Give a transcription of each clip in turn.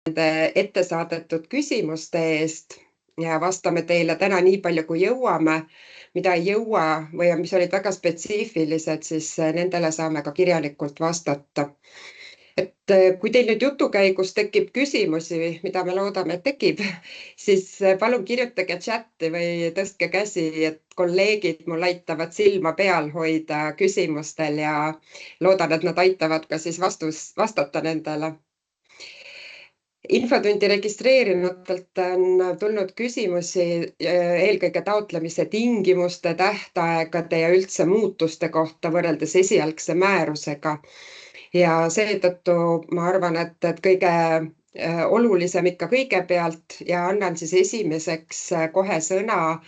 nende ette saadetud küsimuste eest ja vastame teile täna nii palju, kui jõuame. Mida ei jõua või mis olid väga spetsiifilised, siis nendele saame ka kirjalikult vastata. Kui teil nüüd jutu käigus tekib küsimusi, mida me loodame, et tekib, siis palun kirjutage chatti või tõstke käsi, et kolleegid mul aitavad silma peal hoida küsimustel ja loodan, et nad aitavad ka siis vastata nendele. Infotundi registreerinutelt on tulnud küsimusi eelkõige taotlemise tingimuste, tähtaegade ja üldse muutuste kohta võrreldes esialgse määrusega. Ja seetõttu ma arvan, et kõige olulisem ikka kõigepealt ja annan siis esimeseks kohe sõna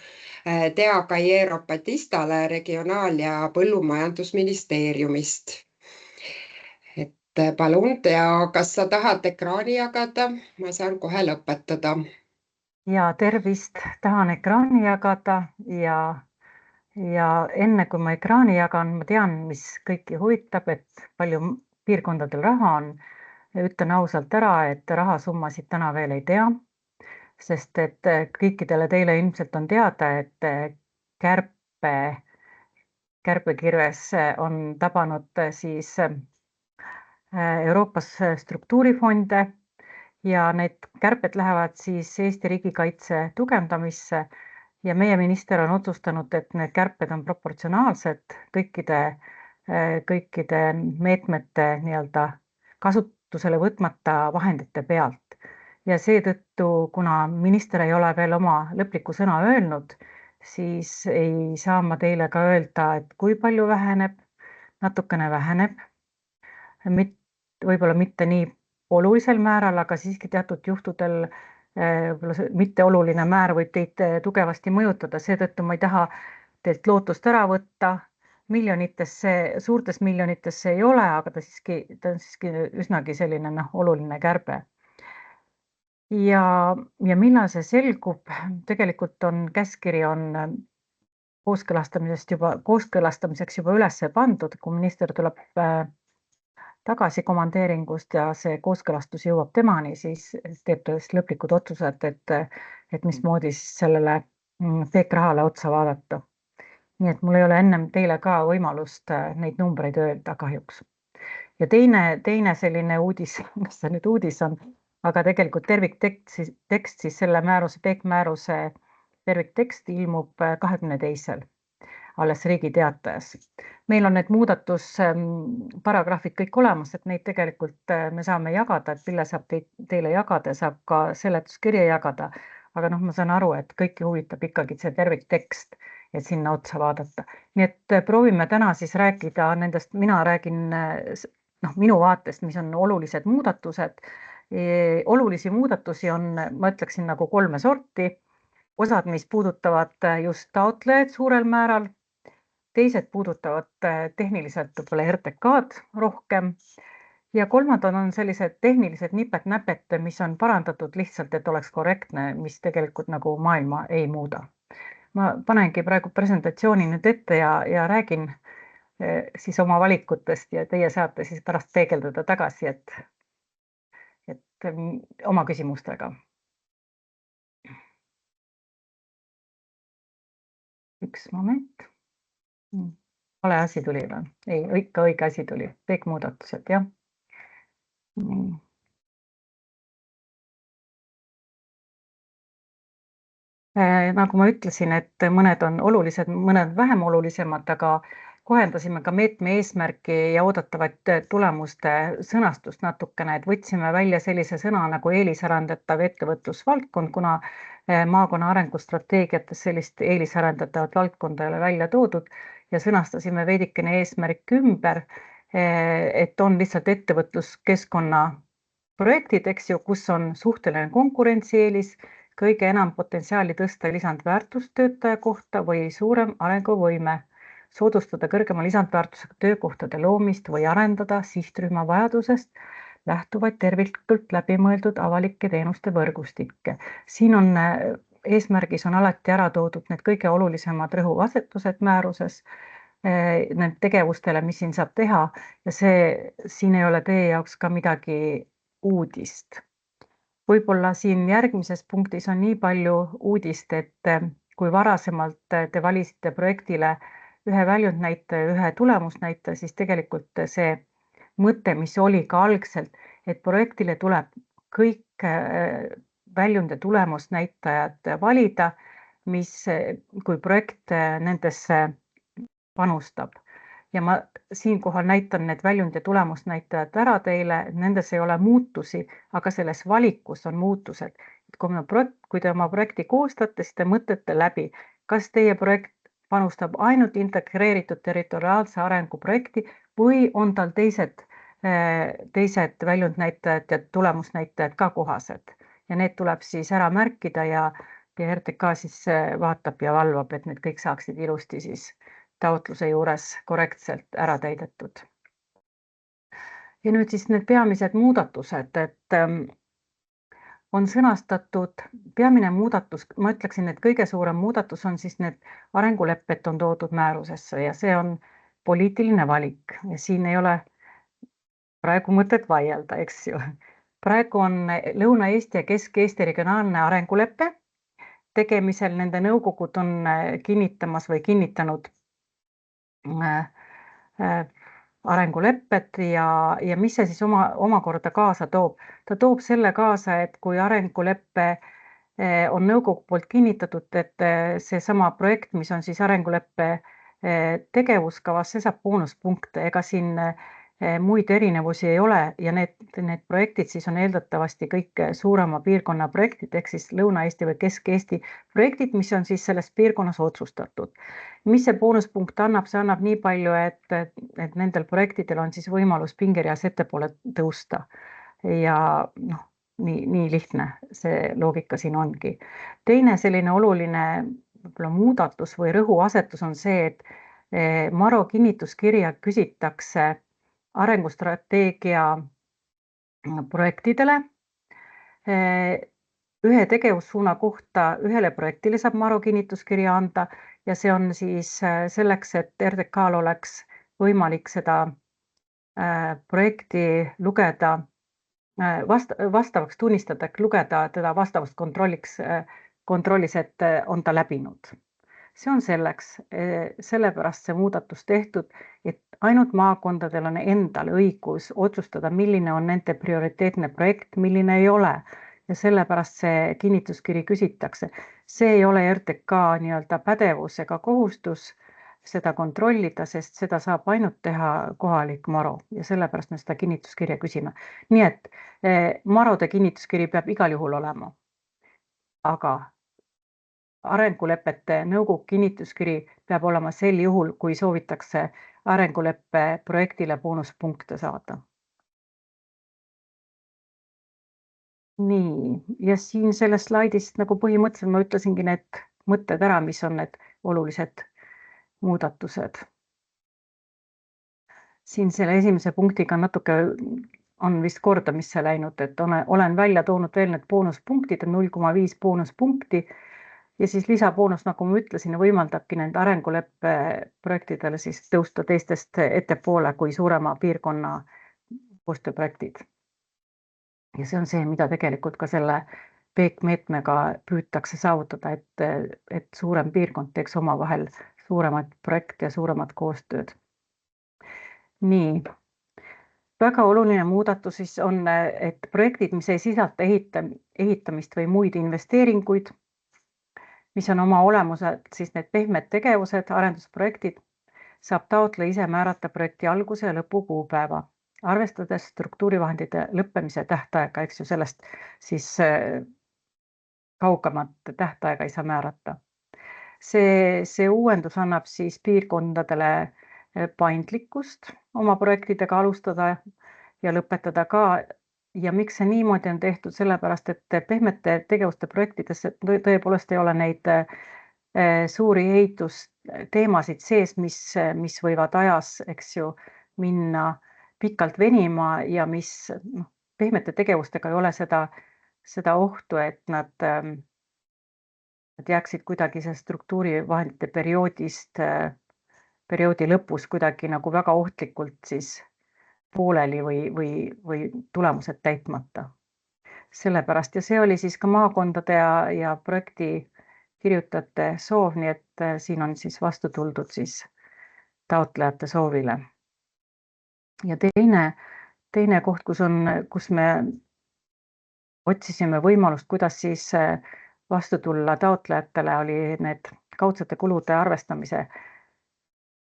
Tea Kairo-Batistale Regionaal- ja Põllumajandusministeeriumist. Palun, Tea, kas sa tahad ekraani jagada? Ma saan kohe lõpetada. Ja tervist, tahan ekraani jagada ja enne kui ma ekraani jagan, ma tean, mis kõiki huvitab, et palju piirkondadel raha on. Ütlen ausalt ära, et rahasummasid täna veel ei tea, sest et kõikidele teile ilmselt on teada, et kärpekirves on tabanud siis Euroopas struktuurifonde ja need kärped lähevad siis Eesti riigikaitse tugevdamisse ja meie minister on otsustanud, et need kärped on proportsionaalsed kõikide meetmete nii-öelda kasutusele võtmata vahendite pealt. Ja seetõttu, kuna minister ei ole veel oma lõplikku sõna öelnud, siis ei saa ma teile ka öelda, et kui palju väheneb, natukene väheneb, võib-olla mitte nii olulisel määral, aga siiski teatud juhtudel mitte oluline määr võib teid tugevasti mõjutada, seetõttu ma ei taha teilt lootust ära võtta, suurtes miljonitesse ei ole, aga ta on siiski üsnagi selline üsnagi kärbe. Ja millal see selgub, tegelikult on käskiri kooskõlastamiseks juba üles pandud, kui minister tuleb tagasi komandeeringust ja see kooskõlastus jõuab temani, siis teeb ta lõplikud otsused, et mismoodi siis sellele PEEK-rahale otsa vaadata. Nii et mul ei ole ennem teile ka võimalust neid numbreid öelda kahjuks. Ja teine selline uudis, kas see nüüd uudis on, aga tegelikult terviktekst siis selle määruse, PEEK-määruse terviktekst ilmub 22. alles Riigi Teatajas. Meil on need muudatusparagrahvid kõik olemas, et neid tegelikult me saame jagada, et Pille saab teile jagada, saab ka seletuskirja jagada, aga ma saan aru, et kõiki huvitab ikkagi see terviktekst, et sinna otsa vaadata. Nii et proovime täna siis rääkida nendest, mina räägin minu vaatest, mis on olulised muudatused. Olulisi muudatusi on, ma ütleksin nagu 3 sorti, osad, mis puudutavad just taotlejaid suurel määral, teised puudutavad tehniliselt võib-olla RTK-d rohkem ja kolmandad on sellised tehnilised nipet-näpet, mis on parandatud lihtsalt, et oleks korrektne, mis tegelikult nagu maailma ei muuda. Ma panengi praegu presentatsiooni nüüd ette ja räägin siis oma valikutest ja teie saate siis pärast peegeldada tagasi, et oma küsimustega. Üks moment. Vale asi tuli või? Ei, ikka õige asi tuli. PEEK-muudatused, jah. Nagu ma ütlesin, et mõned on olulised, mõned vähem olulisemad, aga kohendasime ka meetme eesmärki ja oodatavaid tulemuste sõnastust natukene, et võtsime välja sellise sõna nagu eelisarendatav ettevõtlusvaldkond, kuna maakonna arengustrateegiates sellist eelisarendatavat valdkonda ei ole välja toodud ja sõnastasime veidikene eesmärk ümber, et on lihtsalt ettevõtluskeskkonna projektid, kus on suhteline konkurentsieelis, kõige enam potentsiaali tõsta lisandväärtust töötaja kohta või suurem arenguvõime, soodustada kõrgema lisandväärtusega töökohtade loomist või arendada sihtrühma vajadusest lähtuvaid terviklikult läbimõeldud avalike teenuste võrgustikke. Siin on eesmärgis on alati ära toodud need kõige olulisemad rõhuasetused määruses, need tegevustele, mis siin saab teha ja siin ei ole teie jaoks ka midagi uudist. võib-olla siin järgmises punktis on nii palju uudist, et kui varasemalt te valisite projektile ühe väljundnäitaja, ühe tulemusnäitaja, siis tegelikult see mõte, mis oli ka algselt, et projektile tuleb kõik väljund- ja tulemusnäitajad valida, kui projekt nendesse panustab. Ja ma siinkohal näitan need väljund- ja tulemusnäitajad ära teile, nendes ei ole muutusi, aga selles valikus on muutused. Kui te oma projekti koostate, siis te mõtlete läbi, kas teie projekt panustab ainult integreeritud territoriaalse arengu projekti või on tal teised väljundnäitajad ja tulemusnäitajad ka kohased. Ja need tuleb siis ära märkida ja RTK siis vaatab ja valvab, et need kõik saaksid ilusti siis taotluse juures korrektselt ära täidetud. Ja nüüd siis need peamised muudatused, et on sõnastatud peamine muudatus, ma ütleksin, et kõige suurem muudatus on siis need arengulepped on toodud määrusesse ja see on poliitiline valik ja siin ei ole praegu mõtet vaielda, eks ju. Praegu on Lõuna-Eesti ja Kesk-Eesti regionaalne arengulepe tegemisel, nende nõukogud on kinnitamas või kinnitanud arengulepped ja mis see siis omakorda kaasa toob? Ta toob selle kaasa, et kui arenguleppe on nõukogu poolt kinnitatud, et seesama projekt, mis on siis arenguleppe tegevuskavas, see saab boonuspunkte, ega siin muid erinevusi ei ole ja need projektid siis on eeldatavasti kõik suurema piirkonna projektid ehk siis Lõuna-Eesti või Kesk-Eesti projektid, mis on siis selles piirkonnas otsustatud. Mis see boonuspunkt annab? See annab nii palju, et nendel projektidel on siis võimalus pingereas ettepoole tõusta ja nii lihtne see loogika siin ongi. Teine selline oluline muudatus või rõhuasetus on see, et MaRo kinnituskirja küsitakse arengustrateegia projektidele. Ühe tegevussuuna kohta ühele projektile saab MaRo kinnituskirja anda ja see on siis selleks, et RTK-l oleks võimalik seda projekti lugeda, vastavaks tunnistada, lugeda teda vastavust kontrollis, et on ta läbinud. See on selleks, sellepärast see muudatus tehtud, et ainult maakondadel on endal õigus otsustada, milline on nende prioriteetne projekt, milline ei ole. Ja sellepärast see kinnituskiri küsitakse. See ei ole RTK nii-öelda pädevus ega kohustus seda kontrollida, sest seda saab ainult teha kohalik MaRo ja sellepärast me seda kinnituskirja küsime. Nii et MaRode kinnituskiri peab igal juhul olema. Aga arengulepete nõukogu kinnituskiri peab olema sel juhul, kui soovitakse arenguleppe projektile boonuspunkte saada. Nii, ja siin selles slaidist nagu põhimõtteliselt ma ütlesingi need mõtted ära, mis on need olulised muudatused. Siin selle esimese punktiga natuke on vist kordamisse läinud, et olen välja toonud veel need boonuspunktid, 0,5 boonuspunkti ja siis lisaboonus, nagu ma ütlesin, võimaldabki nende arenguleppe projektidele siis tõusta teistest ettepoole kui suurema piirkonna koostööprojektid. Ja see on see, mida tegelikult ka selle PEEK-meetmega püütakse saavutada, et suurem piirkond teeks omavahel suuremat projekti ja suuremat koostööd. Nii, väga oluline muudatus siis on, et projektid, mis ei sisalda ehitamist või muid investeeringuid, mis on oma olemuselt siis need pehmed tegevused, arendusprojektid, saab taotleja ise määrata projekti alguse ja lõpu kuupäeva, arvestades struktuurivahendite lõppemise tähtaega, eks ju, sellest siis kaugemat tähtaega ei saa määrata. See uuendus annab siis piirkondadele paindlikkust oma projektidega alustada ja lõpetada ka. Ja miks see niimoodi on tehtud, sellepärast, et pehmete tegevuste projektides tõepoolest ei ole neid suuri ehitusteemasid sees, mis võivad ajas, eks ju, minna pikalt venima ja mis pehmete tegevustega ei ole seda ohtu, et nad jääksid kuidagi see struktuurivahendite perioodi lõpus kuidagi nagu väga ohtlikult siis pooleli või tulemused täitmata. sellepärast ja see oli siis ka maakondade ja projekti kirjutajate soov, nii et siin on siis vastu tuldud siis taotlejate soovile. Ja teine koht, kus me otsisime võimalust, kuidas siis vastu tulla taotlejatele, oli need kaudsete kulude arvestamise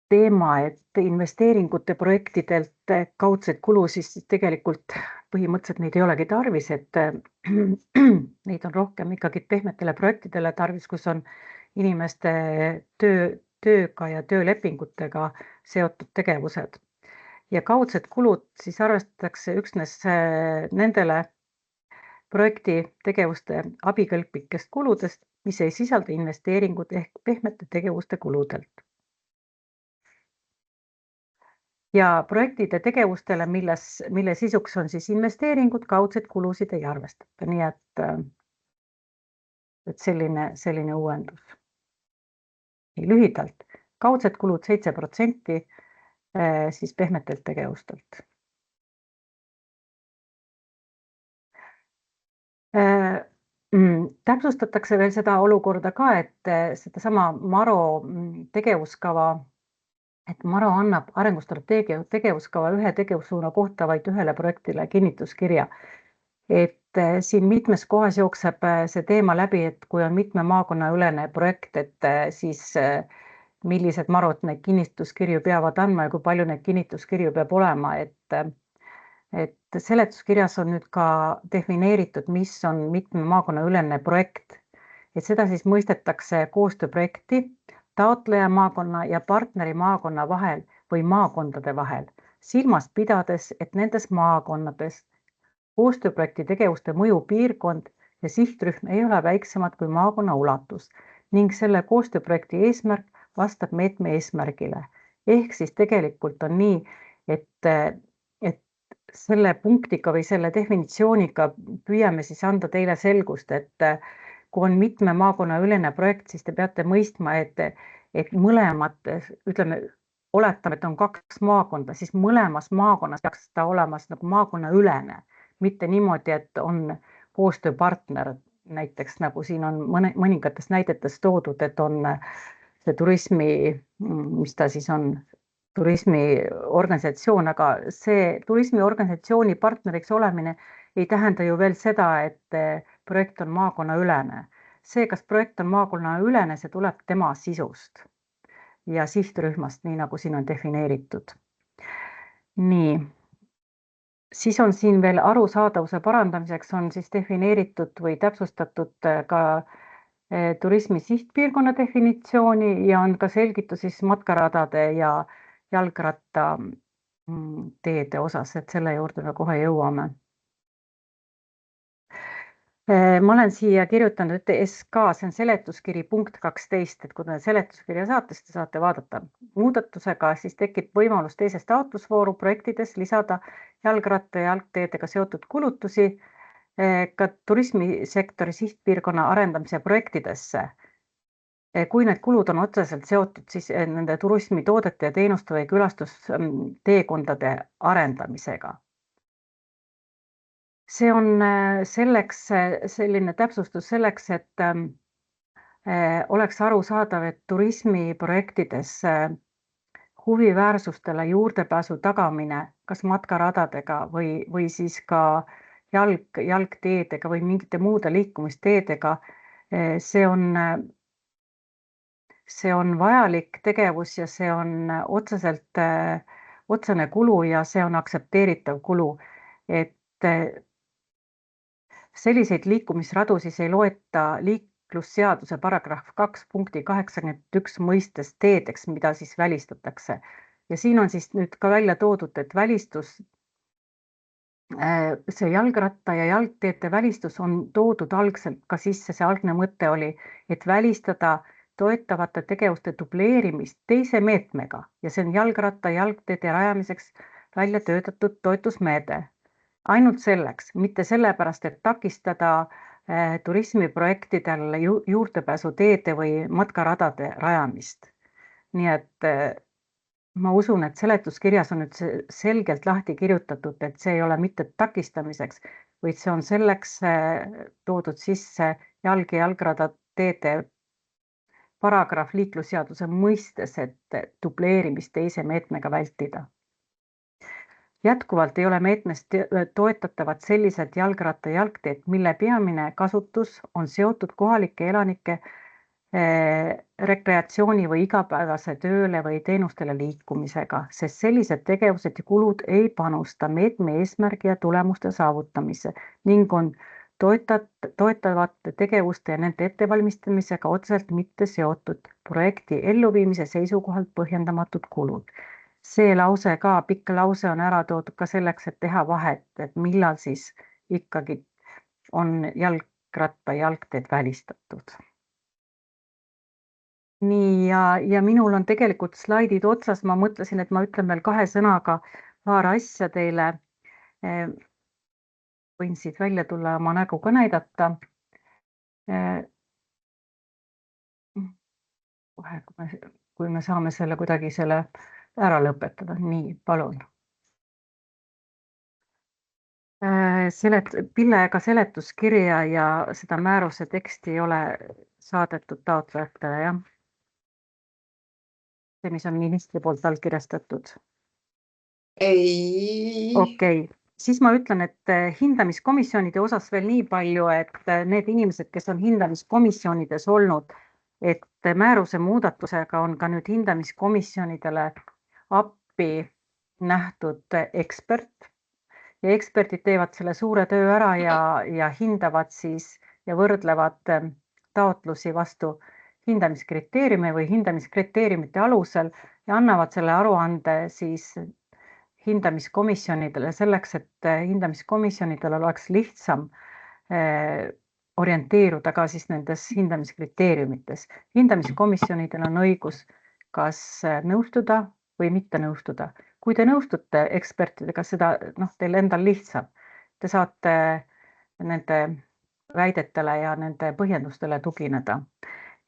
teema, et investeeringute projektidelt kaudseid kulu siis tegelikult põhimõtteliselt neid ei olegi tarvis, et neid on rohkem ikkagi pehmetele projektidele tarvis, kus on inimeste tööga ja töölepingutega seotud tegevused. Ja kaudsed kulud siis arvestatakse üksnes nendele projekti tegevuste abikõlblikest kuludest, mis ei sisalda investeeringud ehk pehmete tegevuste kuludelt. Ja projektide tegevustele, mille sisuks on siis investeeringud, kaudseid kulusid ei arvestata, nii et selline uuendus. Lühidalt, kaudsed kulud 7% siis pehmetelt tegevustelt. Täpsustatakse veel seda olukorda ka, et sedasama MaRo tegevuskava, et MaRo annab arengustrateegia tegevuskava ühe tegevussuuna kohta vaid ühele projektile kinnituskirja. Et siin mitmes kohas jookseb see teema läbi, et kui on mitme maakonna ülene projekt, et siis millised MaRod neid kinnituskirju peavad andma ja kui palju neid kinnituskirju peab olema, et seletuskirjas on nüüd ka defineeritud, mis on mitme maakonna ülene projekt. Et seda siis mõistetakse koostööprojekti taotleja maakonna ja partneri maakonna vahel või maakondade vahel, silmas pidades, et nendes maakonnades koostööprojekti tegevuste mõjupiirkond ja sihtrühm ei ole väiksemad kui maakonna ulatus ning selle koostööprojekti eesmärk vastab meetme eesmärgile. Ehk siis tegelikult on nii, et selle punktiga või selle definitsiooniga püüame siis anda teile selgust, et kui on mitme maakonna ülene projekt, siis te peate mõistma, et mõlemad, ütleme, oletame, et on 2 maakonda, siis mõlemas maakonnas peaks ta olema nagu maakonna ülene, mitte niimoodi, et on koostööpartner, näiteks nagu siin on mõningates näidetes toodud, et on see turismi, mis ta siis on, turismiorganisatsioon, aga see turismiorganisatsiooni partneriks olemine ei tähenda ju veel seda, et projekt on maakonna ülene. See, kas projekt on maakonna ülene, see tuleb tema sisust ja sihtrühmast, nii nagu siin on defineeritud. Nii, siis on siin veel arusaadavuse parandamiseks on siis defineeritud või täpsustatud ka turismi sihtpiirkonna definitsiooni ja on ka selgitus siis matkaradade ja jalgratta teede osas, et selle juurde me kohe jõuame. Ma olen siia kirjutanud, et SK, see on seletuskiri punkt 12, et kui te seletuskirja saate, siis te saate vaadata. Muudatusega siis tekib võimalus teises taotlusvooru projektides lisada jalgratta ja jalgteedega seotud kulutusi ka turismisektori sihtpiirkonna arendamise projektidesse. Kui need kulud on otseselt seotud siis nende turismitoodete ja teenuste või külastusteekondade arendamisega. See on selleks, selline täpsustus selleks, et oleks arusaadav, et turismiprojektides huviväärsustele juurdepääsu tagamine, kas matkaradadega või siis ka jalgteedega või mingite muude liikumisteedega, see on vajalik tegevus ja see on otsene kulu ja see on aktsepteeritav kulu. Et selliseid liikumisradu siis ei loeta liiklusseaduse paragrahv 2 punkti 81 mõistes teedeks, mida siis välistatakse. Ja siin on siis nüüd ka välja toodud, et välistus, see jalgratta ja jalgteede välistus on toodud algselt ka sisse, see algne mõte oli, et välistada toetavate tegevuste dubleerimist teise meetmega ja see on jalgratta jalgteede rajamiseks välja töötatud toetusmeede. Ainult selleks, mitte sellepärast, et takistada turismiprojektidel juurdepääsu teede või matkaradade rajamist. Nii et ma usun, et seletuskirjas on nüüd selgelt lahti kirjutatud, et see ei ole mitte takistamiseks, vaid see on selleks toodud sisse jalg- ja jalgrattateede paragrahv liiklusseaduse mõistes, et dubleerimist teise meetmega vältida. Jätkuvalt ei ole meetmest toetatavad sellised jalgratta jalgteed, mille peamine kasutus on seotud kohalike elanike rekreatsiooni või igapäevase tööle või teenustele liikumisega, sest sellised tegevused ja kulud ei panusta meetme eesmärgi ja tulemuste saavutamisse ning on toetavate tegevuste ja nende ettevalmistamisega otseselt mitte seotud projekti elluviimise seisukohalt põhjendamatud kulud. See lause ka, pikk lause on ära toodud ka selleks, et teha vahet, et millal siis ikkagi on jalgratta jalgteed välistatud. Nii, ja minul on tegelikult slaidid otsas, ma mõtlesin, et ma ütlen veel 2 sõnaga paar asja teile. Võin siit välja tulla oma nägu ka näidata. Kohe, kui me saame selle kuidagi ära lõpetada. Nii, palun. Pillega seletuskirja ja seda määruse teksti ei ole saadetud taotlejatele, jah? See, mis on ministri poolt allkirjastatud. Ei. Okei. Siis ma ütlen, et hindamiskomisjonide osas veel nii palju, et need inimesed, kes on hindamiskomisjonides olnud, et määruse muudatusega on ka nüüd hindamiskomisjonidele appi nähtud ekspert ja eksperdid teevad selle suure töö ära ja hindavad siis ja võrdlevad taotlusi vastu hindamiskriteeriume või hindamiskriteeriumite alusel ja annavad selle aruande siis hindamiskomisjonidele selleks, et hindamiskomisjonidel oleks lihtsam orienteeruda ka siis nendes hindamiskriteeriumites. Hindamiskomisjonidel on õigus kas nõustuda või mitte nõustuda. Kui te nõustute ekspertidega, seda teil endal lihtsam. Te saate nende väidetele ja nende põhjendustele tugineda.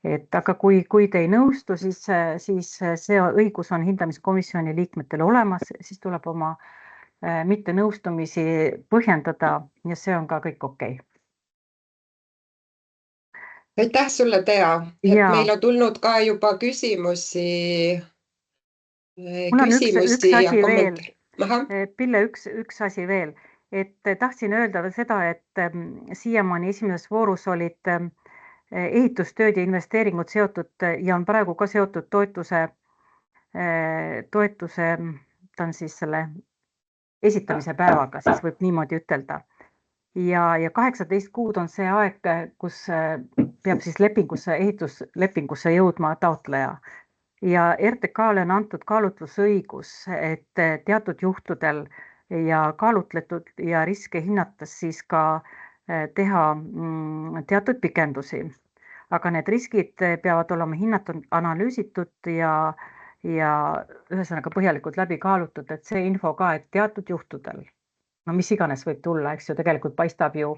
Aga kui te ei nõustu, siis see õigus on hindamiskomisjoni liikmetel olemas, siis tuleb oma mittenõustumisi põhjendada ja see on ka kõik okei. Aitäh sulle, Tea, et meil on tulnud ka juba küsimusi Mul on üks ja asi kommentaare. Pille, üks asi veel, et tahtsin öelda seda, et siiamaani esimeses voorus olid ehitustööd ja investeeringud seotud ja on praegu ka seotud toetuse, ta on siis selle esitamise päevaga, siis võib niimoodi ütelda. Ja 18 kuud on see aeg, kus peab siis ehituslepingusse jõudma taotleja. Ja RTK-le on antud kaalutlusõigus, et teatud juhtudel ja kaalutletud ja riske hinnates siis ka teha teatud pikendusi. Aga need riskid peavad olema hinnatud, analüüsitud ja ühesõnaga põhjalikult läbi kaalutud, et see info ka, et teatud juhtudel, mis iganes võib tulla, eks ju, tegelikult paistab ju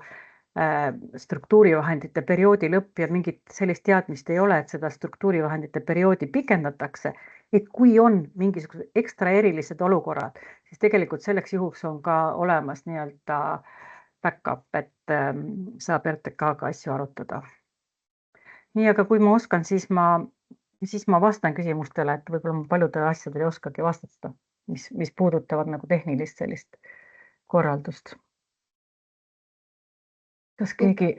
struktuurivahendite perioodi lõpp ja mingit sellist teadmist ei ole, et seda struktuurivahendite perioodi pikendatakse, et kui on mingisugused ekstra erilised olukorrad, siis tegelikult selleks juhuks on ka olemas nii-öelda backup, et saab RTK-ga asju arutada. Nii, aga kui ma oskan, siis ma vastan küsimustele, et võib-olla ma paljudele asjadele ei oskagi vastata, mis puudutavad nagu tehnilist sellist korraldust. Kas keegi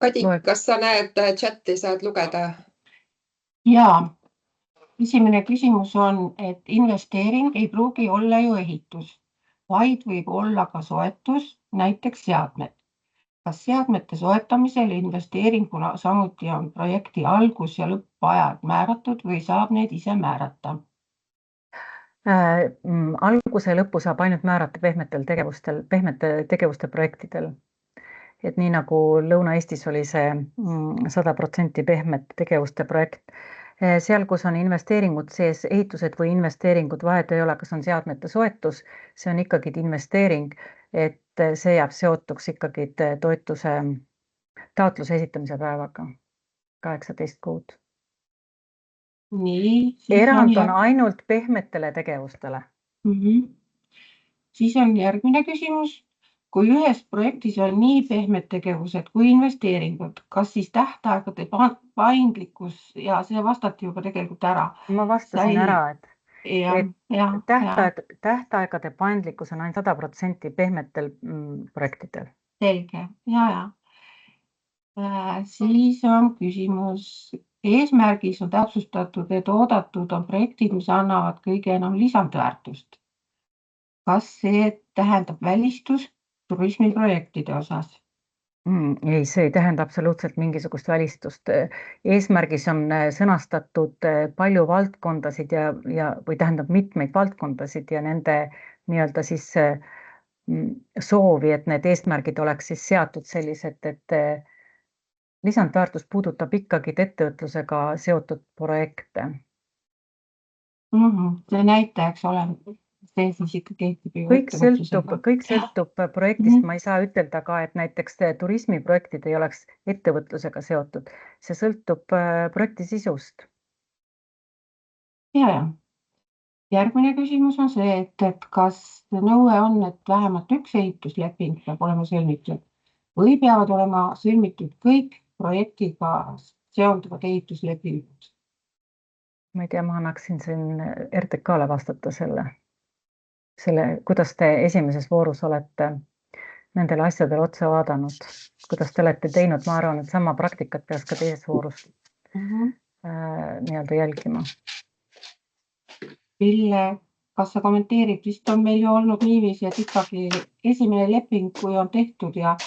Kadi, kas sa näed chati, saad lugeda? Jaa. Esimene küsimus on, et investeering ei pruugi olla ju ehitus, vaid võib olla ka soetus, näiteks seadmed. Kas seadmete soetamisel investeeringuna samuti on projekti algus- ja lõppajad määratud või saab need ise määrata? Alguse ja lõppu saab ainult määrata pehmete tegevuste projektidel. Et nii nagu Lõuna-Eestis oli see 100% pehmete tegevuste projekt. Seal, kus on investeeringud sees, ehitused või investeeringud, vahet ei ole, kas on seadmete soetus, see on ikkagi investeering, et see jääb seotuks ikkagi toetuse taotluse esitamise päevaga, 18 kuud. nii, erand on ainult pehmetele tegevustele. Siis on järgmine küsimus. Kui ühes projektis on nii pehmed tegevused kui investeeringud, kas siis tähtaegade paindlikkus ja see vastati juba tegelikult ära? Ma vastasin ära, et tähtaegade paindlikkus on ainult 100% pehmetel projektidel. Selge, ja. Siis on küsimus. Eesmärgis on täpsustatud, et oodatud on projektid, mis annavad kõige enam lisandväärtust. Kas see tähendab välistus turismiprojektide osas? Ei, see ei tähenda absoluutselt mingisugust välistust. Eesmärgis on sõnastatud palju valdkondasid või tähendab mitmeid valdkondasid ja nende nii-öelda siis soovi, et need eesmärgid oleks siis seatud sellised, et lisandväärtus puudutab ikkagi ettevõtlusega seotud projekte. See näitajaks olema. See siis ikka kehtib ju kõik sõltub projektist. Ma ei saa ütelda ka, et näiteks turismiprojektid ei oleks ettevõtlusega seotud. See sõltub projekti sisust. Ja. Järgmine küsimus on see, et kas nõue on, et vähemalt üks ehitusleping peab olema sõlmitud või peavad olema sõlmitud kõik projektiga seonduvad ehituslepingud? Ma ei tea, ma annaksin siin RTK-le vastata selle, kuidas te esimeses voorus olete nendele asjadele otsa vaadanud, kuidas te olete teinud, ma arvan, et sama praktikat peaks ka teises voorus nii-öelda jälgima. Pille, kas sa kommenteerid, vist on meil ju olnud niiviisi, et ikkagi esimene leping, kui on tehtud ja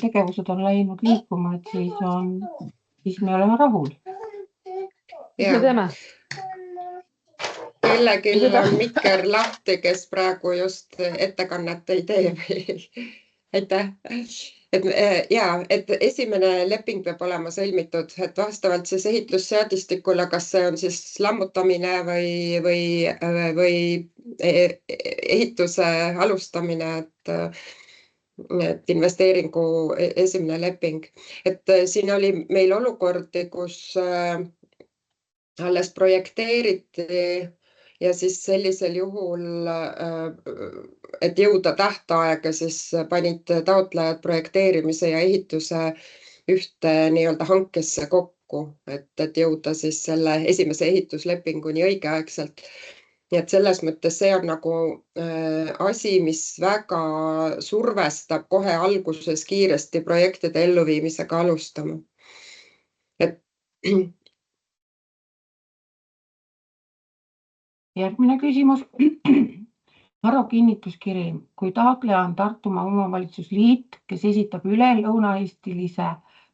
tegevused on läinud liikuma, et siis me oleme rahul. Mis me teeme? Kellelgi on mikker lahti, kes praegu just ettekannet ei tee veel. Aitäh. Et esimene leping peab olema sõlmitud, et vastavalt siis ehitusseadistikule, kas see on siis lammutamine või ehituse alustamine, et investeeringu esimene leping. Et siin oli meil olukordi, kus alles projekteeriti ja siis sellisel juhul, et jõuda tähtaega, siis panid taotlejad projekteerimise ja ehituse ühte nii-öelda hankesse kokku, et jõuda siis selle esimese ehituslepinguni õigeaegselt. Nii et selles mõttes see on nagu asi, mis väga survestab kohe alguses kiiresti projektide elluviimisega alustama. Järgmine küsimus. Maro kinnituskiri. Kui taotleja on Tartumaa omavalitsusliit, kes esitab üle lõunaeestilise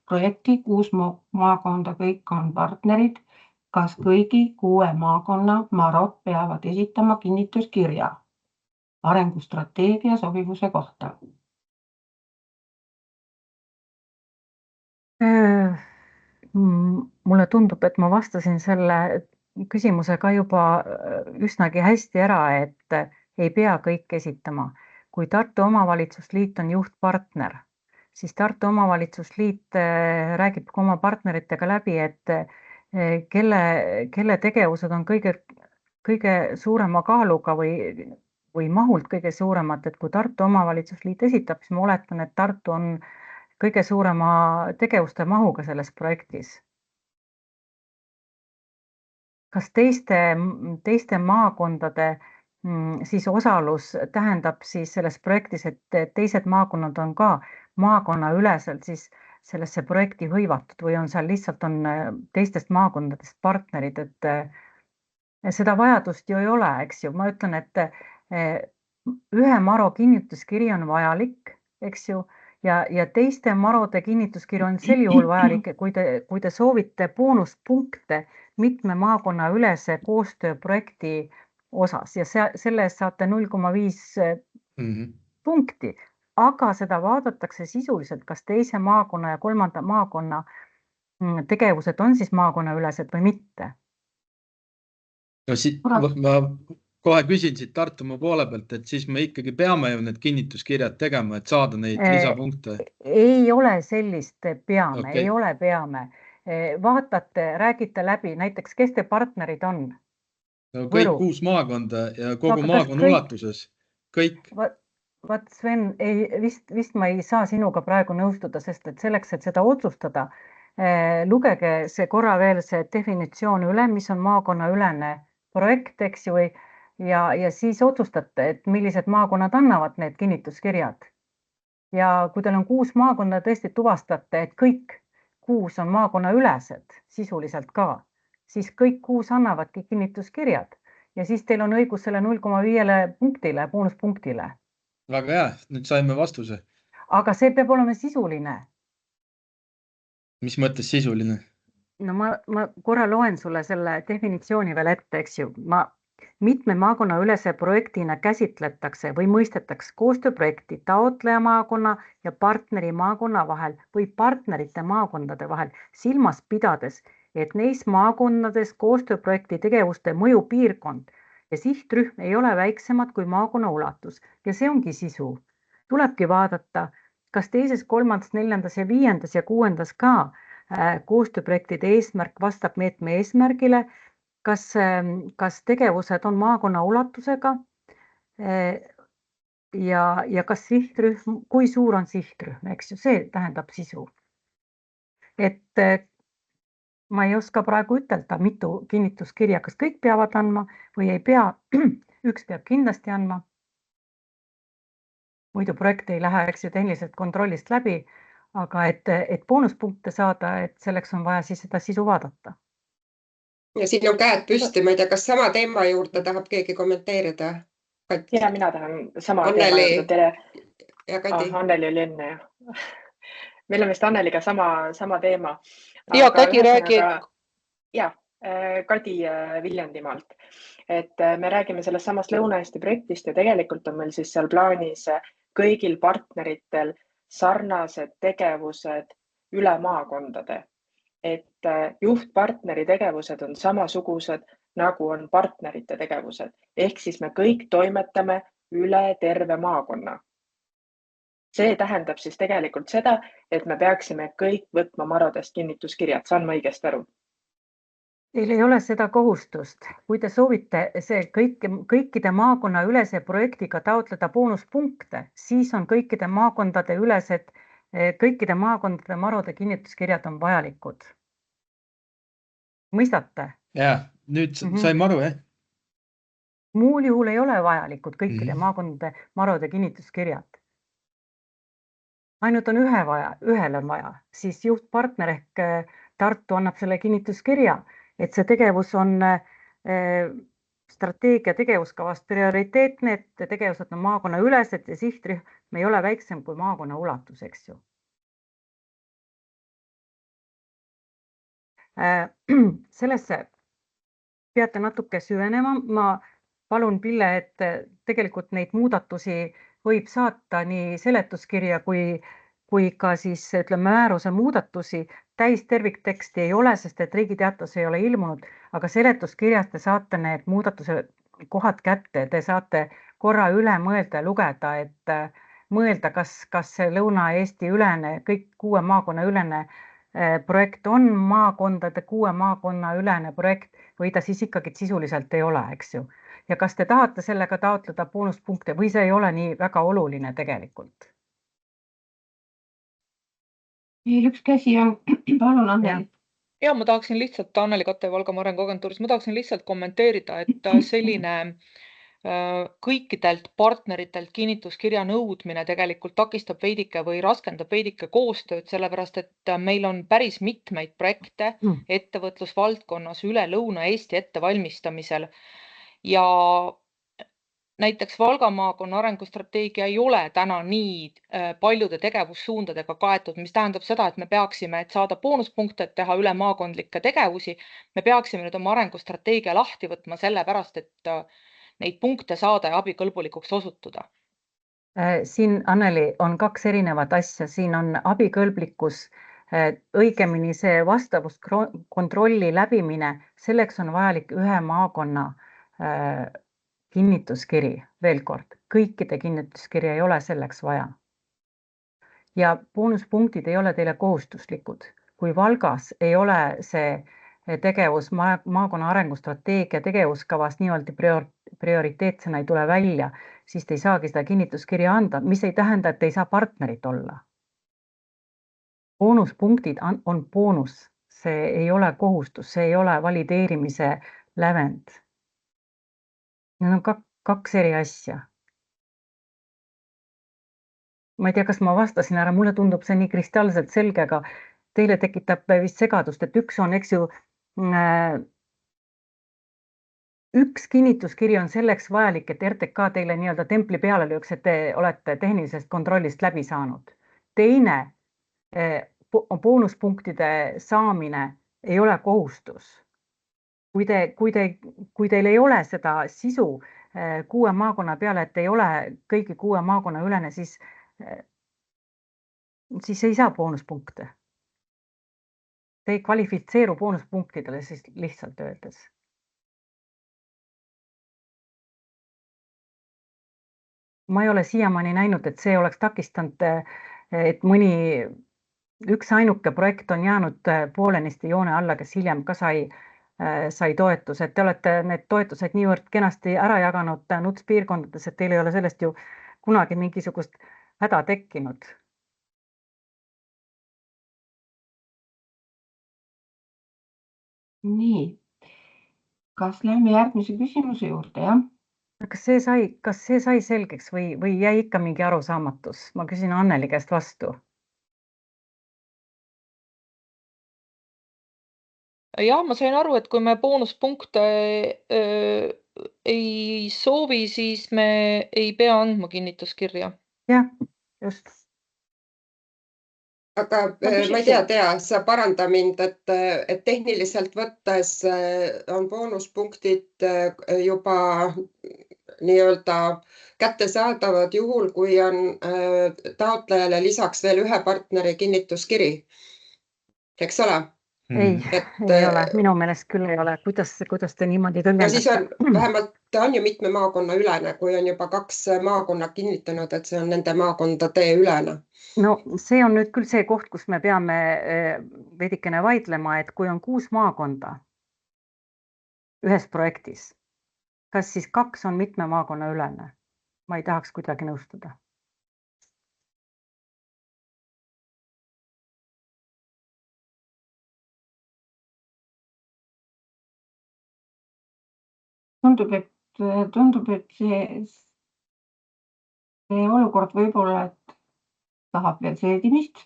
projekti, 6 maakonda, kõik on partnerid, kas kõigi 6 maakonna Marot peavad esitama kinnituskirja arengustrateegia sobivuse kohta? Mulle tundub, et ma vastasin selle küsimusega juba üsnagi hästi ära, et ei pea kõik esitama. Kui Tartu omavalitsusliit on juhtpartner, siis Tartu omavalitsusliit räägib oma partneritega läbi, et kelle tegevused on kõige suurema kaaluga või mahult kõige suuremad, et kui Tartu omavalitsusliit esitab, siis ma oletan, et Tartu on kõige suurema tegevuste mahuga selles projektis. Kas teiste maakondade siis osalus tähendab siis selles projektis, et teised maakonnad on ka maakonnaüleselt siis sellesse projekti hõivatud või on seal lihtsalt on teistest maakondadest partnerid, et seda vajadust ju ei ole, eks ju. Ma ütlen, et ühe Maro kinnituskiri on vajalik, eks ju, ja teiste Marode kinnituskiri on sel juhul vajalik, kui te soovite boonuspunkte mitme maakonna ülese koostööprojekti osas ja selle eest saate 0,5 punkti, aga seda vaadatakse sisuliselt, kas teise maakonna ja kolmanda maakonna tegevused on siis maakonnaülesed või mitte. No ma kohe küsin siit Tartumaa poole pealt, et siis me ikkagi peame ju need kinnituskirjad tegema, et saada neid lisapunkte. Ei ole sellist peame, ei ole peame. vaatate, räägite läbi, näiteks kes te partnerid on? No, kõik Võru. 6 maakonda ja kogu Aga kas maakonna kõik- ulatuses. Kõik. Vaat Sven, vist ma ei saa sinuga praegu nõustuda, sest et selleks, et seda otsustada, lugege see korra veel see definitsioon üle, mis on maakonnaülene projekt, eks ju, ja siis otsustate, et millised maakonnad annavad need kinnituskirjad. Ja kui teil on 6 maakonda, tõesti tuvastate, et kõik 6 on maakonnaülesed sisuliselt ka, siis kõik 6 annavadki kinnituskirjad ja siis teil on õigus selle 0,5 punktile, boonuspunktile. Väga hea, nüüd saime vastuse. Aga see peab olema sisuline. Mis mõttes sisuline? No ma korra loen sulle selle definitsiooni veel ette, eks ju. Mitme maakonna ülese projektina käsitletakse või mõistetakse koostööprojekti taotleja maakonna ja partneri maakonna vahel või partnerite maakondade vahel silmas pidades, et neis maakonnades koostööprojekti tegevuste mõjupiirkond ja sihtrühm ei ole väiksemad kui maakonna ulatus ja see ongi sisu. Tulebki vaadata, kas 2., 3., 4. ja 5. ja 6. ka koostööprojektide eesmärk vastab meetme eesmärgile, kas tegevused on maakonna ulatusega ja kas sihtrühm, kui suur on sihtrühm, eks ju, see tähendab sisu. Et ma ei oska praegu ütelda, mitu kinnituskirja, kas kõik peavad andma või ei pea, üks peab kindlasti andma. Muidu projekt ei lähe, eks ju, tehniliselt kontrollist läbi, aga et boonuspunkte saada, et selleks on vaja siis seda sisu vaadata. Ja siin on käed püsti, ma ei tea, kas sama teema juurde tahab keegi kommenteerida? Ja mina tahan sama Anneli. teema juurde. Ja Kadi. Anneli oli enne, jah. Meil on vist Anneliga sama teema. Ja Kadi räägi. Ja, Kadi Viljandimaalt. Et me räägime sellest samast Lõuna-Eesti projektist ja tegelikult on meil siis seal plaanis kõigil partneritel sarnased tegevused üle maakondade. Et juhtpartneri tegevused on samasugused, nagu on partnerite tegevused. Ehk siis me kõik toimetame üle terve maakonna. See tähendab siis tegelikult seda, et me peaksime kõik võtma Marodest kinnituskirjad. Saan ma õigesti aru? Teil ei ole seda kohustust. Kui te soovite kõikide maakonna ülese projektiga taotleda boonuspunkte, siis on kõikide maakondade Marode kinnituskirjad on vajalikud. Mõistate? Ja, nüüd saime aru, jah? Muul juhul ei ole vajalikud kõikide maakondade Marode kinnituskirjad. Ainult on ühele vaja, siis juhtpartner ehk Tartu annab selle kinnituskirja, et see tegevus on strateegia tegevuskavast prioriteetne, et tegevused on maakonna ülesed ja sihtrühm ei ole väiksem kui maakonna ulatus, eks ju. Sellesse peate natuke süvenema. Ma palun, Pille, et tegelikult neid muudatusi võib saata nii seletuskirja kui ka siis määruse muudatusi. Täis tervikteksti ei ole, sest et Riigiteatas ei ole ilmunud, aga seletuskirjas te saate need muudatuse kohad kätte. Te saate korra üle mõelda ja lugeda, et mõelda, kas see Lõuna-Eesti ülene, kõik 6 maakonna ülene projekt on maakondade 6 maakonna ülene projekt või ta siis ikkagi sisuliselt ei ole, eks ju. Ja kas te tahate sellega taotleda boonuspunkte või see ei ole nii väga oluline tegelikult? Veel üks käsi on, palun Anneli. Ja ma tahaksin lihtsalt Anneli Kate Valgamaa Arenguagentuuris, ma tahaksin lihtsalt kommenteerida, et selline kõikidelt partneritelt kinnituskirja nõudmine tegelikult takistab veidike või raskendab veidike koostööd, sellepärast et meil on päris mitmeid projekte ettevõtlusvaldkonnas üle Lõuna-Eesti ettevalmistamisel ja näiteks Valga maakonna arengustrateegia ei ole täna nii paljude tegevussuundadega kaetud, mis tähendab seda, et me peaksime, et saada boonuspunkte, et teha üle maakondlikke tegevusi, me peaksime nüüd oma arengustrateegia lahti võtma sellepärast, et neid punkte saada ja abikõlbulikuks osutuda. Siin, Anneli, on 2 erinevat asja. Siin on abikõlblikkus, õigemini see vastavuskontrolli läbimine, selleks on vajalik ühe maakonna kinnituskiri, veel kord, kõikide kinnituskirja ei ole selleks vaja. Ja boonuspunktid ei ole teile kohustuslikud. kui Valgas ei ole see tegevus maakonna arengustrateegia tegevuskavas niimoodi prioriteetsena ei tule välja, siis te ei saagi seda kinnituskirja anda, mis ei tähenda, et ei saa partnerit olla. Boonuspunktid on boonus, see ei ole kohustus, see ei ole valideerimise lävend. Need on kaks eri asja. Ma ei tea, kas ma vastasin ära, mulle tundub see nii kristallselt selge, aga teile tekitab vist segadust, et üks on, eks ju, üks kinnituskiri on selleks vajalik, et RTK teile nii-öelda templi peale lüüks, et te olete tehnilisest kontrollist läbi saanud. Teine boonuspunktide saamine ei ole kohustus. Kui teil ei ole seda sisu 6 maakonna peale, et ei ole kõigi 6 maakonna ülene, siis ei saa boonuspunkte. Te ei kvalifitseeru boonuspunktidele siis lihtsalt öeldes. Ma ei ole siiamaani näinud, et see oleks takistanud, et üks ainuke projekt on jäänud poolenisti joone alla, kes hiljem ka sai toetus, et te olete need toetused niivõrd kenasti ära jaganud NUTS piirkondades, et teil ei ole sellest ju kunagi mingisugust häda tekkinud. Nii, kas lähme järgmise küsimuse juurde, jah? Kas see sai selgeks või jäi ikka mingi arusaamatus? Ma küsin Anneli käest vastu. Jah, ma sain aru, et kui me boonuspunkte ei soovi, siis me ei pea andma kinnituskirja. Jah, just. Aga ma ei tea, sa paranda mind, et tehniliselt võttes on boonuspunktid juba nii-öelda kättesaadavad juhul, kui on taotlejale lisaks veel ühe partneri kinnituskiri. Eks ole? Ei ole, minu meelest küll ei ole. Kuidas te niimoodi tõlgendate? Ja siis on vähemalt on ju mitme maakonna ülene, kui on juba 2 maakonna kinnitanud, et see on nende maakondade ülene. No see on nüüd küll see koht, kus me peame veidikene vaidlema, et kui on 6 maakonda ühes projektis, kas siis 2 on mitme maakonna ülene? Ma ei tahaks kuidagi nõustuda. Tundub, et see olukord võib-olla, et tahab veel seedimist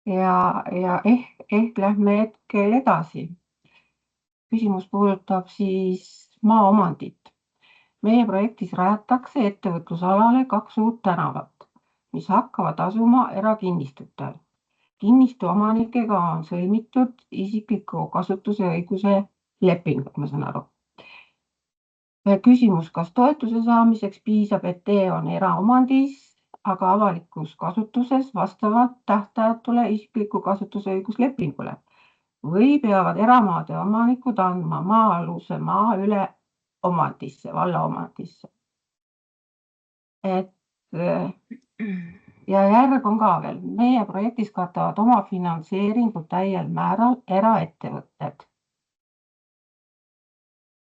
ja ehk lähme hetkel edasi. Küsimus puudutab siis maaomandit. Meie projektis rajatakse ettevõtlusalale 2 uut tänavat, mis hakkavad asuma erakinnistutel. Kinnistu omanikega on sõlmitud isikliku kasutuse õiguse lepingud, ma saan aru. Küsimus, kas toetuse saamiseks piisab, et tee on eraomandis, aga avalikus kasutuses vastavalt tähtajatule isikliku kasutuse õiguslepingule või peavad eramaade omanikud andma maa-aluse maa üle omandisse, valla omandisse. Ja järg on ka veel. Meie projektis katavad oma finantseeringu täiel määral eraettevõtted.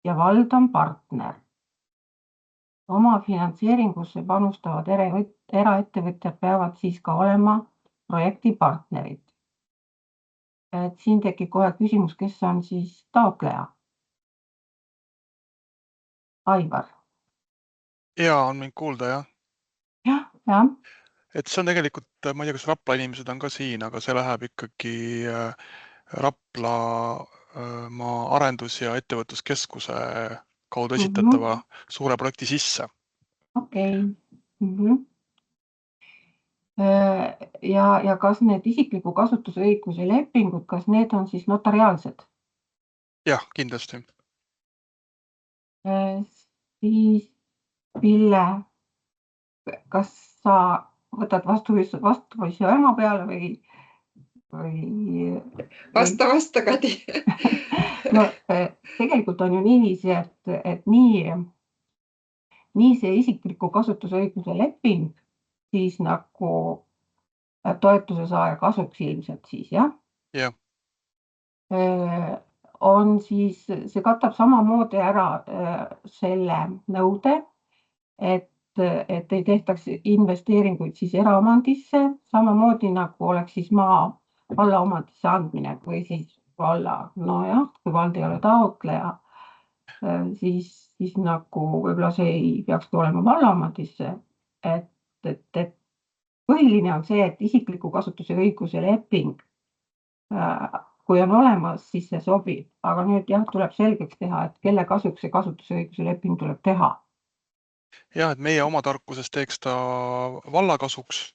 Ja vald on partner. Oma finantseeringusse panustavad eraettevõtjad peavad siis ka olema projekti partnerid. Et siin tekib kohe küsimus, kes on siis taotleja? Aivar. Jaa, on mind kuulda, jah? Jah. Et see on tegelikult, ma ei tea, kas Rapla inimesed on ka siin, aga see läheb ikkagi Rapla arendus- ja ettevõtluskeskuse kaudu esitatava suure projekti sisse. Okei. Ja kas need isikliku kasutuse õiguse lepingud, kas need on siis notariaalsed? Jah, kindlasti. Siis, Pille, kas sa võtad vastuvoisi ema peale või? Vasta, Kadi. No, tegelikult on ju niiviisi, et nii see isikliku kasutusõiguse leping siis nagu toetuse saaja kasuks ilmselt siis, jah? Jah. On siis, see katab samamoodi ära selle nõude, et ei tehtaks investeeringuid siis eraomandisse, samamoodi nagu oleks siis maa valla omandisse andmine või siis valla, nojah, kui vald ei ole taotleja, siis nagu võib-olla see ei peakski olema valla omandisse, et põhiline on see, et isikliku kasutuse õiguse leping, kui on olemas, siis see sobib, aga nüüd jah, tuleb selgeks teha, et kelle kasuks see kasutusõiguse leping tuleb teha. Jah, et meie oma tarkuses teeks ta valla kasuks,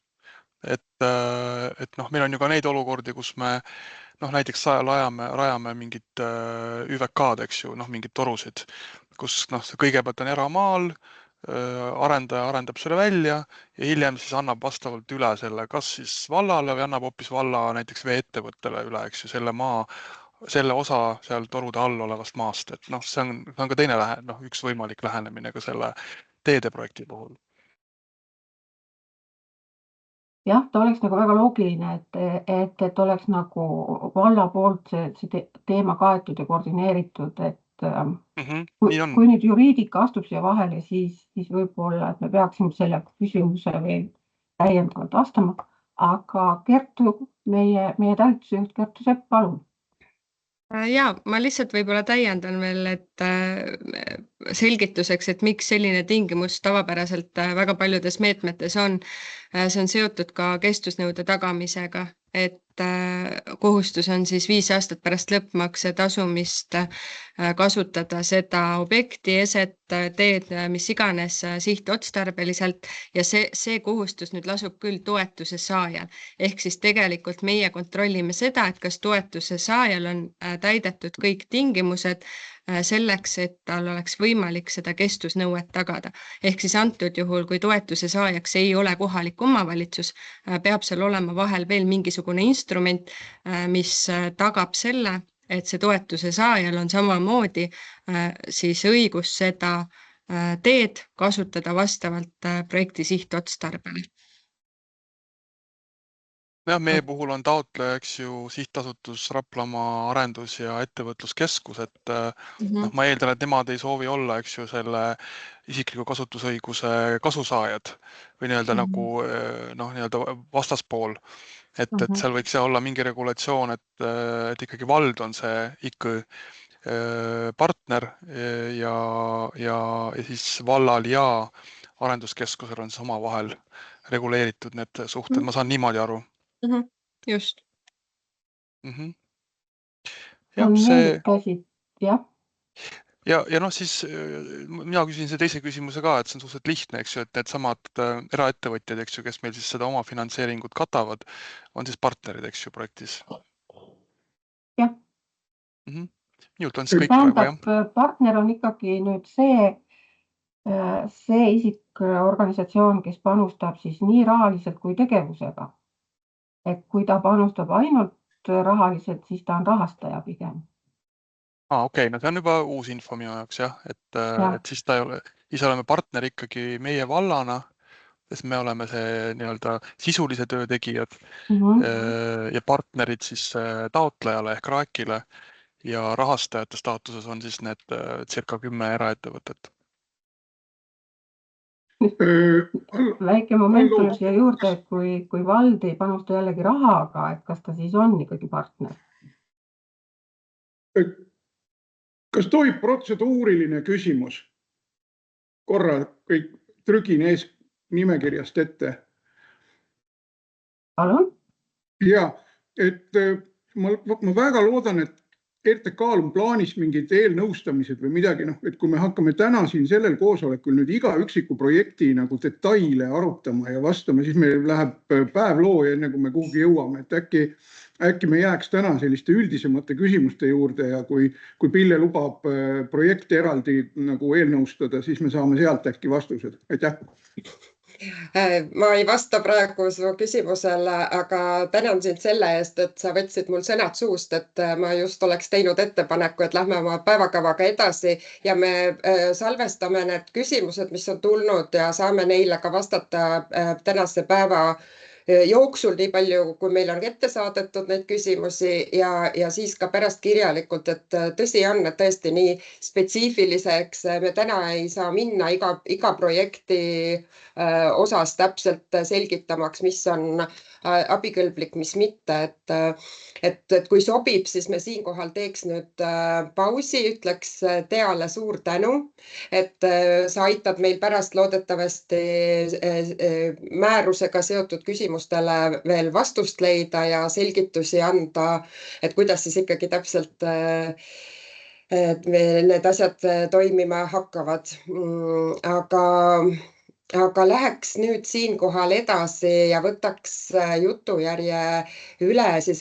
et meil on ju ka neid olukordi, kus me näiteks rajame mingit ÜVK-d, eks ju, mingid torusid, kus see kõigepealt on eramaal, arendaja arendab selle välja ja hiljem siis annab vastavalt üle selle, kas siis vallale või annab hoopis valla näiteks veeettevõttele üle, eks ju, selle osa seal torude all olevast maast, et see on ka teine üks võimalik lähenemine ka selle teedeprojekti puhul. Jah, ta oleks nagu väga loogiline, et oleks nagu valla poolt see teema kaetud ja koordineeritud, et kui nüüd juriidika astub siia vahele, siis võib-olla, et me peaksime selle küsimuse veel täiendavalt vastama, aga Kertu, meie talituse juht Kertu Sepp, palun. Ja, ma lihtsalt võib-olla täiendan veel, et selgituseks, et miks selline tingimus tavapäraselt väga paljudes meetmetes on. See on seotud ka kestvusnõude tagamisega, et kohustus on siis 5 aastat pärast lõppmakse tasumist kasutada seda objekti, eset, teed, mis iganes sihtotstarbeliselt ja see kohustus nüüd lasub küll toetuse saajal. Ehk siis tegelikult meie kontrollime seda, et kas toetuse saajal on täidetud kõik tingimused selleks, et tal oleks võimalik seda kestvusnõuet tagada. Ehk siis antud juhul, kui toetuse saajaks ei ole kohalik omavalitsus, peab seal olema vahel veel mingisugune instrument, mis tagab selle, et see toetuse saajal on samamoodi siis õigus seda teed kasutada vastavalt projekti sihtotstarbele. Jah, meie puhul on taotleja, eks ju, sihtasutus Raplamaa arendus- ja ettevõtluskeskus, et ma eeldan, et nemad ei soovi olla, eks ju, selle isikliku kasutusõiguse kasusaajad või nii-öelda vastaspool. Et seal võiks olla mingi regulatsioon, et ikkagi vald on see ikka partner ja siis vallal ja arenduskeskusel on siis omavahel reguleeritud need suhted. Ma saan niimoodi aru. Just. Ja siis mina küsin see teise küsimuse ka, et see on suhteliselt lihtne, eks ju, et need samad eraettevõtjad, eks ju, kes meil siis seda oma finantseeringut katavad, on siis partnerid, eks ju, projektis. Jah. Minult on siis kõik praegu, jah. Partner on ikkagi nüüd see isik, organisatsioon, kes panustab siis nii rahaliselt kui tegevusega. Et kui ta panustab ainult rahaliselt, siis ta on rahastaja pigem. Okei, no see on juba uus info minu jaoks, jah, et siis ta ei ole, ise oleme partner ikkagi meie vallana, sest me oleme see nii-öelda sisulise töö tegijad ja partnerid siis taotlejale ehk RAEK-ile ja rahastajate staatuses on siis need circa 10 eraettevõtet. Väike moment tuleb siia juurde, et kui vald ei panusta jällegi rahaga, et kas ta siis on ikkagi partner? Kas tohib protseduuriline küsimus? Korra kõik trügin ees nimekirjast ette. Palun? Ja, et ma väga loodan, et RTK-l on plaanis mingid eelnõustamised või midagi, et kui me hakkame täna siin sellel koosolekul nüüd iga üksiku projekti nagu detaile arutama ja vastama, siis meil läheb päev loo enne kui me kuhugi jõuame, et äkki me jääks täna selliste üldisemate küsimuste juurde ja kui Pille lubab projekte eraldi nagu eelnõustada, siis me saame sealt äkki vastused. Aitäh! Ma ei vasta praegu su küsimusele, aga tänan sind selle eest, et sa võtsid mul sõnad suust, et ma just oleks teinud ettepaneku, et lähme oma päevakavaga edasi ja me salvestame need küsimused, mis on tulnud ja saame neile ka vastata tänase päeva jooksul nii palju, kui meil on ette saadetud neid küsimusi ja siis ka pärast kirjalikult, et tõsi on, et tõesti nii spetsiifiliseks me täna ei saa minna iga projekti osas täpselt selgitamaks, mis on abikõlblik, mis mitte, et kui sobib, siis me siinkohal teeks nüüd pausi, ütleks Teale suur tänu, et sa aitad meil pärast loodetavasti määrusega seotud küsimustele veel vastust leida ja selgitusi anda, et kuidas siis ikkagi täpselt need asjad toimima hakkavad. Aga läheks nüüd siinkohal edasi ja võtaks jutujärje üle siis